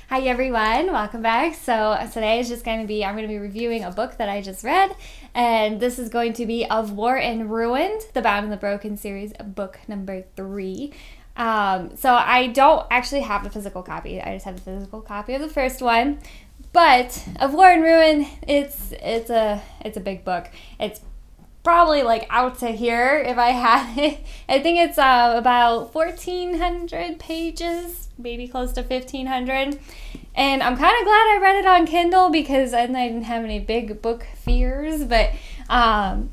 Hi everyone, welcome back. So today is just going to be, I'm going to be reviewing a book that I just read, and this is going to be Of War and Ruined, the Bound and the Broken series, book number 3. So I don't actually have the physical copy. I just have the physical copy of the first one. But Of War and Ruin, it's a big book. It's probably like out to here if I had it. I think it's about 1,400 pages, maybe close to 1,500. And I'm kind of glad I read it on Kindle because I didn't have any big book fears. But I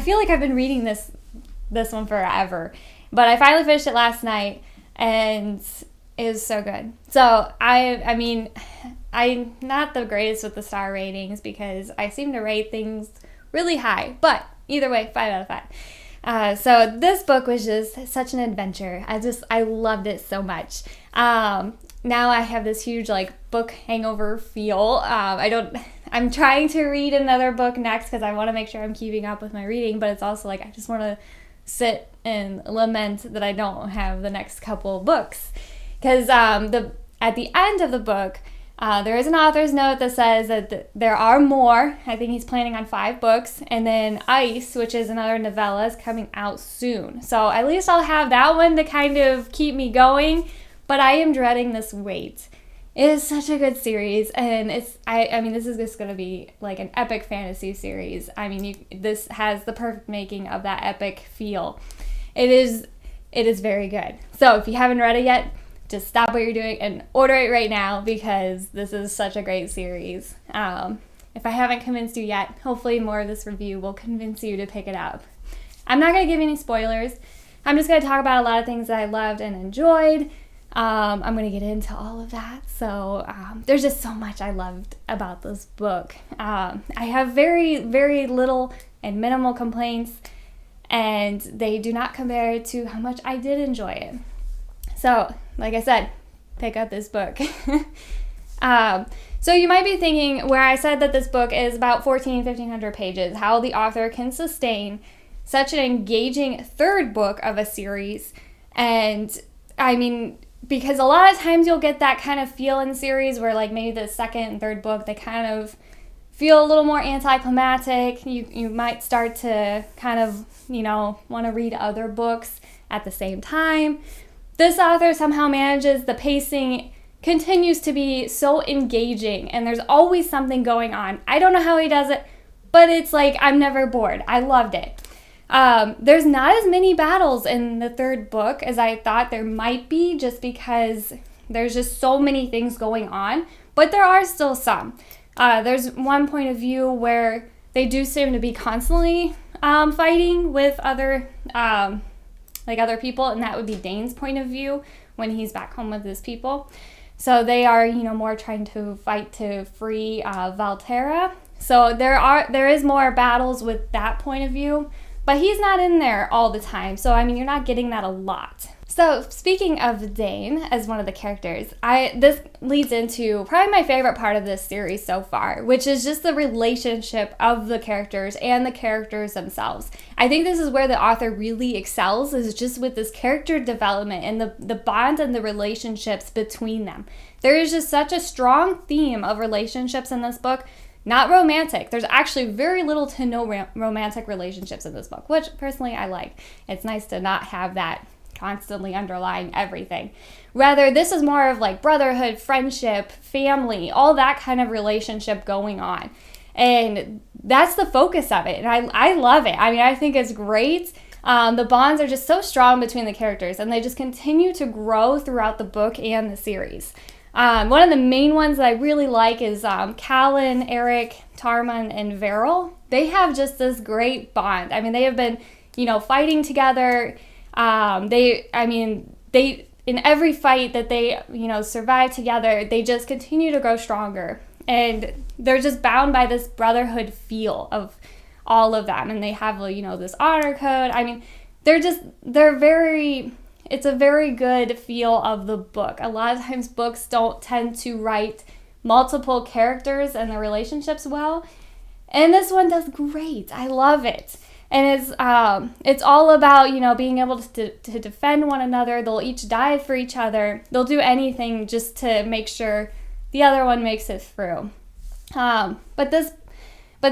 feel like I've been reading this one forever. But I finally finished it last night, and it was so good. So I mean, I'm not the greatest with the star ratings because I seem to rate things really high, but either way, 5 out of 5. So this book was just such an adventure. I loved it so much. Now I have this huge book hangover feel. I'm trying to read another book next because I want to make sure I'm keeping up with my reading, but it's also I just want to sit and lament that I don't have the next couple books. Because at the end of the book, there is an author's note that says that there are more. I think he's planning on 5 books. And then Ice, which is another novella, is coming out soon. So at least I'll have that one to kind of keep me going. But I am dreading this wait. It is such a good series. And I mean, this is just going to be like an epic fantasy series. I mean, this has the perfect making of that epic feel. It is very good. So if you haven't read it yet, just stop what you're doing and order it right now because this is such a great series. If I haven't convinced you yet, hopefully more of this review will convince you to pick it up. I'm not going to give any spoilers. I'm just going to talk about a lot of things that I loved and enjoyed. I'm going to get into all of that. So there's just so much I loved about this book. I have very, very little and minimal complaints, and they do not compare to how much I did enjoy it. So, like I said, pick up this book. So you might be thinking, where I said that this book is about 1,500 pages, how the author can sustain such an engaging third book of a series. And I mean, because a lot of times you'll get that kind of feel in series where maybe the second and third book, they kind of feel a little more anticlimactic. You might start to kind of, want to read other books at the same time. This author somehow manages, the pacing continues to be so engaging, and there's always something going on. I don't know how he does it, but it's I'm never bored. I loved it. There's not as many battles in the third book as I thought there might be, just because there's just so many things going on, but there are still some. There's one point of view where they do seem to be constantly fighting with other other people, and that would be Dane's point of view when he's back home with his people. So they are, more trying to fight to free Valterra. So there is more battles with that point of view, but he's not in there all the time. So, I mean, you're not getting that a lot. So, speaking of Dane as one of the characters, this leads into probably my favorite part of this series so far, which is just the relationship of the characters and the characters themselves. I think this is where the author really excels, is just with this character development and the bond and the relationships between them. There is just such a strong theme of relationships in this book. Not romantic. There's actually very little to no romantic relationships in this book, which personally I like. It's nice to not have that constantly underlying everything. Rather, this is more of brotherhood, friendship, family, all that kind of relationship going on. And that's the focus of it. And I love it. I mean, I think it's great. The bonds are just so strong between the characters, and they just continue to grow throughout the book and the series. One of the main ones that I really like is Callan, Eric, Tarman, and Veril. They have just this great bond. I mean, they have been, fighting together. They in every fight that they, survive together, they just continue to grow stronger. And they're just bound by this brotherhood feel of all of them. And they have, this honor code. I mean, it's a very good feel of the book. A lot of times books don't tend to write multiple characters and their relationships well. And this one does great. I love it. And it's all about, you know, being able to defend one another. They'll each die for each other. They'll do anything just to make sure the other one makes it through. But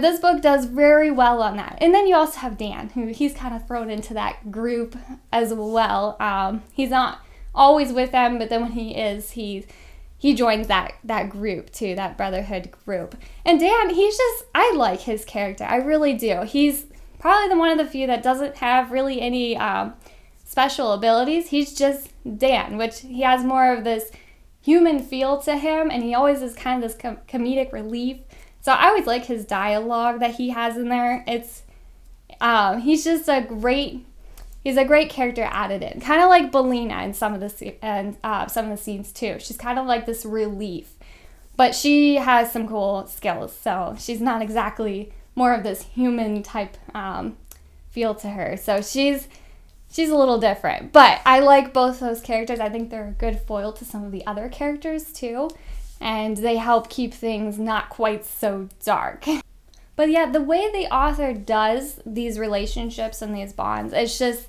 this book does very well on that. And then you also have Dan, who he's kind of thrown into that group as well. He's not always with them, but then when he is, he joins that group too, that brotherhood group. And Dan, I like his character. I really do. He's probably the one of the few that doesn't have really any special abilities. He's just Dan, which he has more of this human feel to him, and he always is kind of this comedic relief. So I always like his dialogue that he has in there. He's a great character added in, kind of like Belina in some of the scenes too. She's kind of like this relief, but she has some cool skills. So she's not exactly more of this human type feel to her. So she's a little different, but I like both those characters. I think they're a good foil to some of the other characters too, and they help keep things not quite so dark. But yeah, the way the author does these relationships and these bonds, it's just,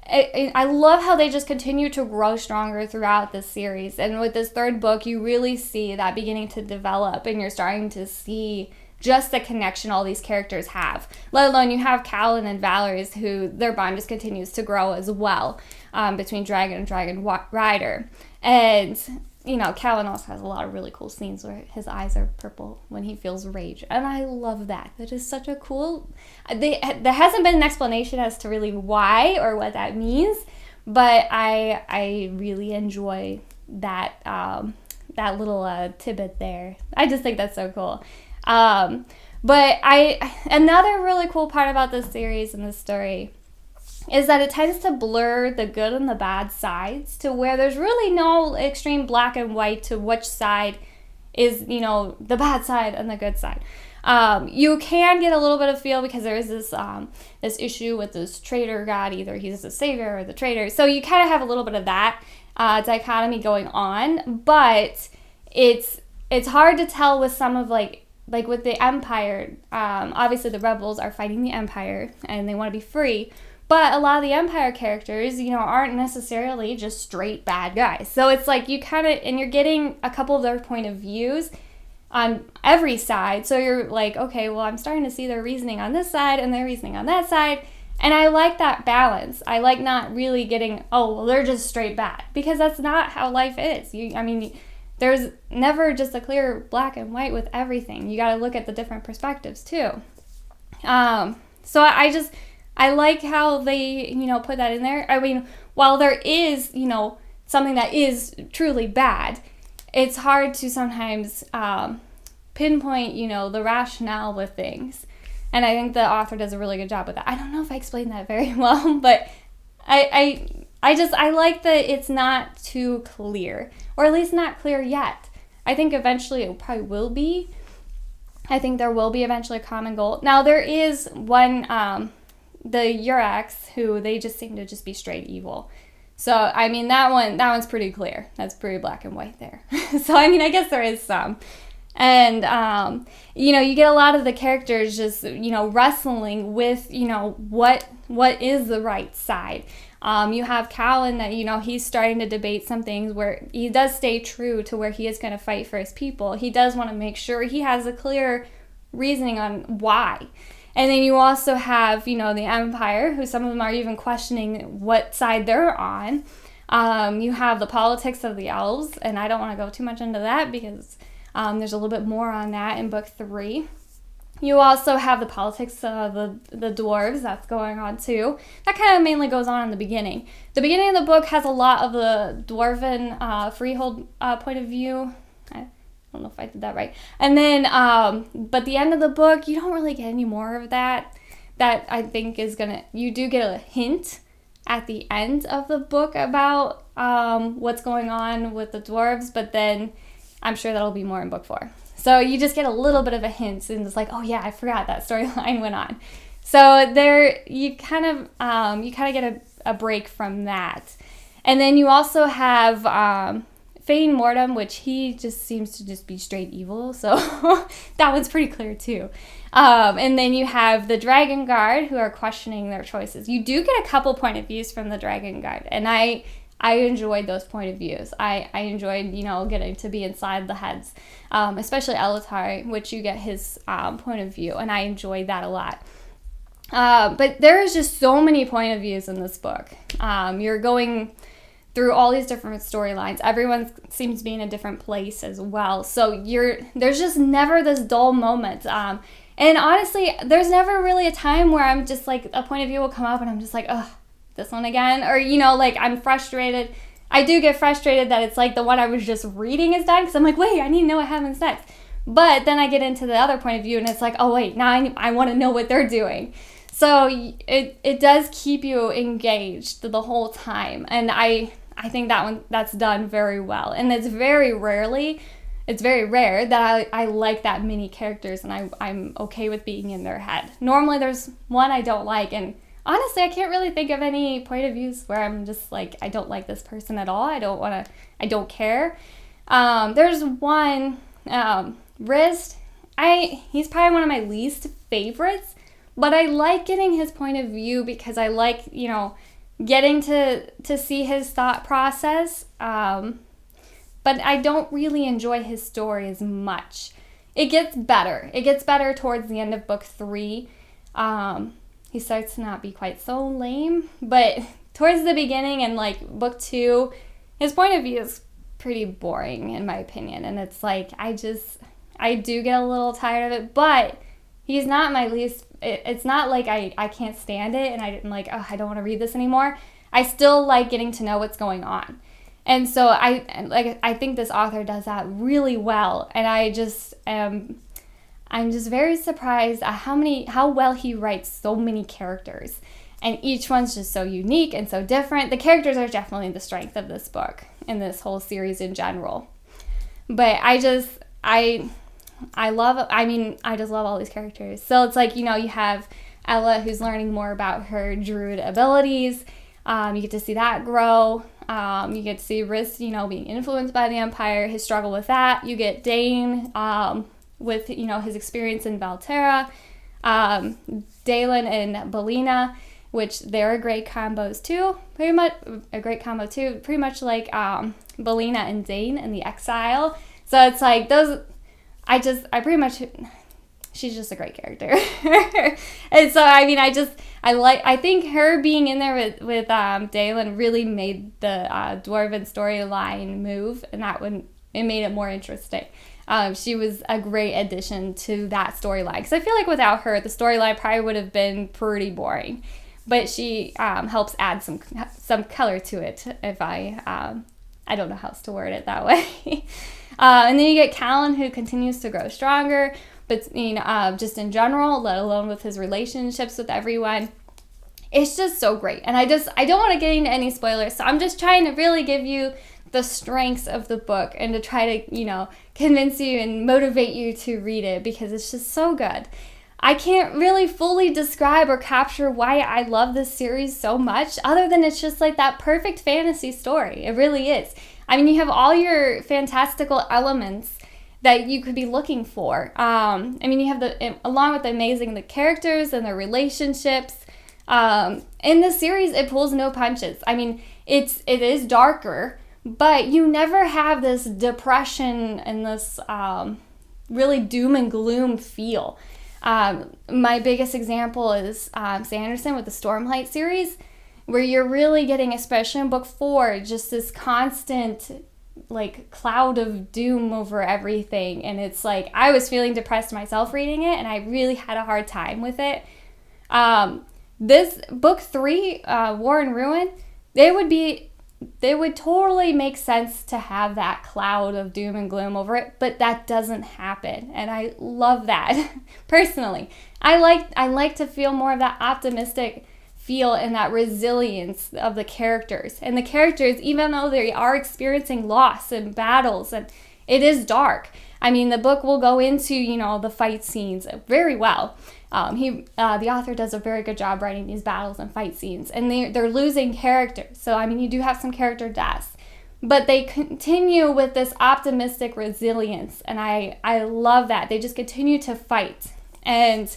I love how they just continue to grow stronger throughout this series. And with this third book, you really see that beginning to develop, and you're starting to see just the connection all these characters have. Let alone you have Callan and Valerie's, who their bond just continues to grow as well, between Dragon and Dragon Rider. And, you know, Callan also has a lot of really cool scenes where his eyes are purple when he feels rage. And I love that. That is such a cool... There hasn't been an explanation as to really why or what that means, but I really enjoy that little tidbit there. I just think that's so cool. But another really cool part about this series and this story is that it tends to blur the good and the bad sides to where there's really no extreme black and white to which side is, you know, the bad side and the good side. You can get a little bit of feel because there is this issue with this traitor god. Either he's the savior or the traitor. So you kind of have a little bit of that dichotomy going on, but it's hard to tell with some of like with the Empire. Obviously the rebels are fighting the Empire and they want to be free. But a lot of the Empire characters, you know, aren't necessarily just straight bad guys. So it's like you kind of, and you're getting a couple of their point of views on every side. So you're like, okay, well, I'm starting to see their reasoning on this side and their reasoning on that side. And I like that balance. I like not really getting, oh, well, they're just straight bad. Because that's not how life is. There's never just a clear black and white with everything. You got to look at the different perspectives too. So I like how they, you know, put that in there. I mean, while there is, you know, something that is truly bad, it's hard to sometimes pinpoint, you know, the rationale with things. And I think the author does a really good job with that. I don't know if I explained that very well, but I like that it's not too clear, or at least not clear yet. I think eventually it probably will be. I think there will be eventually a common goal. Now, there is one... the Urax, who they just seem to just be straight evil. So, I mean, that one's pretty clear. That's pretty black and white there. So, I mean, I guess there is some. And, you know, you get a lot of the characters just, you know, wrestling with, you know, what is the right side. You have Callan that, you know, he's starting to debate some things where he does stay true to where he is going to fight for his people. He does want to make sure he has a clear reasoning on why. And then you also have, you know, the Empire, who some of them are even questioning what side they're on. You have the politics of the elves, and I don't want to go too much into that because there's a little bit more on that in book 3. You also have the politics of the dwarves that's going on too. That kind of mainly goes on in the beginning. The beginning of the book has a lot of the dwarven freehold point of view. I don't know if I did that right. And then, but the end of the book, you don't really get any more of that. That I think is you do get a hint at the end of the book about what's going on with the dwarves, but then I'm sure that'll be more in book 4. So you just get a little bit of a hint, and it's like, oh yeah, I forgot that storyline went on. So there, you kind of get a break from that. And then you also have Feign Mortem, which he just seems to just be straight evil, so that one's pretty clear too. And then you have the Dragon Guard, who are questioning their choices. You do get a couple point of views from the Dragon Guard, and I enjoyed those point of views. I enjoyed, getting to be inside the heads, especially Elatar, which you get his point of view, and I enjoyed that a lot. But there is just so many point of views in this book. You're going through all these different storylines. Everyone seems to be in a different place as well. So there's just never this dull moment. And honestly, there's never really a time where I'm just like, a point of view will come up and I'm just like, ugh, this one again. Or, like I'm frustrated. I do get frustrated that it's like the one I was just reading is done, because I'm like, wait, I need to know what happens next. But then I get into the other point of view and it's like, oh wait, now I want to know what they're doing. So it does keep you engaged the whole time. And I think that's done very well. And it's very rare that I like that many characters and I'm okay with being in their head. Normally there's one I don't like, and honestly I can't really think of any point of views where I'm just like, I don't like this person at all. I don't care. There's one, Rist. He's probably one of my least favorites, but I like getting his point of view because I like, getting to see his thought process, but I don't really enjoy his story as much. It gets better towards the end of book 3. He starts to not be quite so lame, but towards the beginning and like book 2, his point of view is pretty boring in my opinion, and it's like I do get a little tired of it, but he's not my least. It's not like I can't stand it and I didn't like, I don't want to read this anymore. I still like getting to know what's going on. And so I think this author does that really well. And I'm just very surprised at how well he writes so many characters. And each one's just so unique and so different. The characters are definitely the strength of this book and this whole series in general. But I just love all these characters. So it's like, you have Ella, who's learning more about her druid abilities. You get to see that grow. You get to see Rist, being influenced by the Empire, his struggle with that. You get Dane with, his experience in Valterra. Dalen and Belina, which they're a great combos too. Pretty much a great combo too. Pretty much like Belina and Dane in the Exile. So it's like those... she's just a great character. And so, I think her being in there with Dalen really made the Dwarven storyline move, and it made it more interesting. She was a great addition to that storyline, because I feel like without her, the storyline probably would have been pretty boring. But she helps add some color to it, if I don't know how else to word it that way. And then you get Callan, who continues to grow stronger, but just in general, let alone with his relationships with everyone. It's just so great. And I don't want to get into any spoilers, so I'm just trying to really give you the strengths of the book and to try to, convince you and motivate you to read it, because it's just so good. I can't really fully describe or capture why I love this series so much, other than it's just like that perfect fantasy story. It really is. I mean, you have all your fantastical elements that you could be looking for. You have along with the characters and the relationships. In this series, it pulls no punches. I mean, it is darker, but you never have this depression and this really doom and gloom feel. My biggest example is Sanderson with the Stormlight series, where you're really getting, especially in book 4, just this constant like cloud of doom over everything. And it's like, I was feeling depressed myself reading it, and I really had a hard time with it. This book 3, War and Ruin, they would totally make sense to have that cloud of doom and gloom over it, but that doesn't happen, and I love that. Personally, I like to feel more of that optimistic feel and that resilience of the characters. And the characters, even though they are experiencing loss and battles, and it is dark. I mean, the book will go into, the fight scenes very well. The author does a very good job writing these battles and fight scenes, and they're losing characters. So, you do have some character deaths, but they continue with this optimistic resilience, and I love that. They just continue to fight, and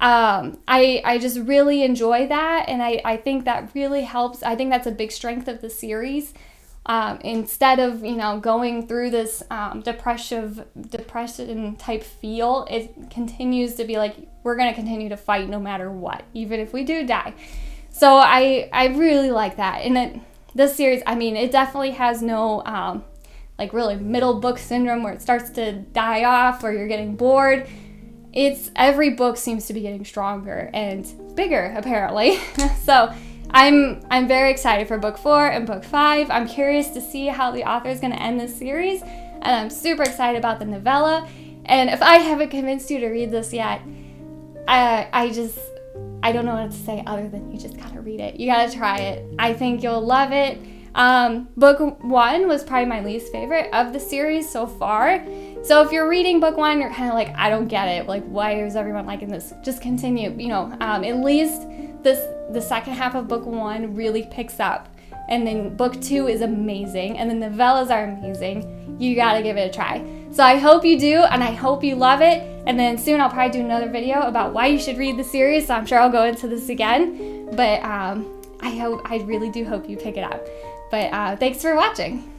I just really enjoy that, and I think that really helps. I think that's a big strength of the series. Instead of, going through this depression type feel, it continues to be like, we're going to continue to fight no matter what, even if we do die. So I really like that. And this series, it definitely has no really middle book syndrome where it starts to die off or you're getting bored. Every book seems to be getting stronger and bigger, apparently. So I'm very excited for book 4 and book 5. I'm curious to see how the author is going to end this series, and I'm super excited about the novella. And if I haven't convinced you to read this yet, I don't know what to say other than you just gotta read it. You gotta try it. I think you'll love it. Book 1 was probably my least favorite of the series so far. So if you're reading book 1, you're kind of like, I don't get it. Like, why is everyone liking this? Just continue. At least the second half of book 1 really picks up. And then book 2 is amazing. And the novellas are amazing. You gotta give it a try. So I hope you do, and I hope you love it. And then soon I'll probably do another video about why you should read the series. So I'm sure I'll go into this again. But I really do hope you pick it up. But thanks for watching.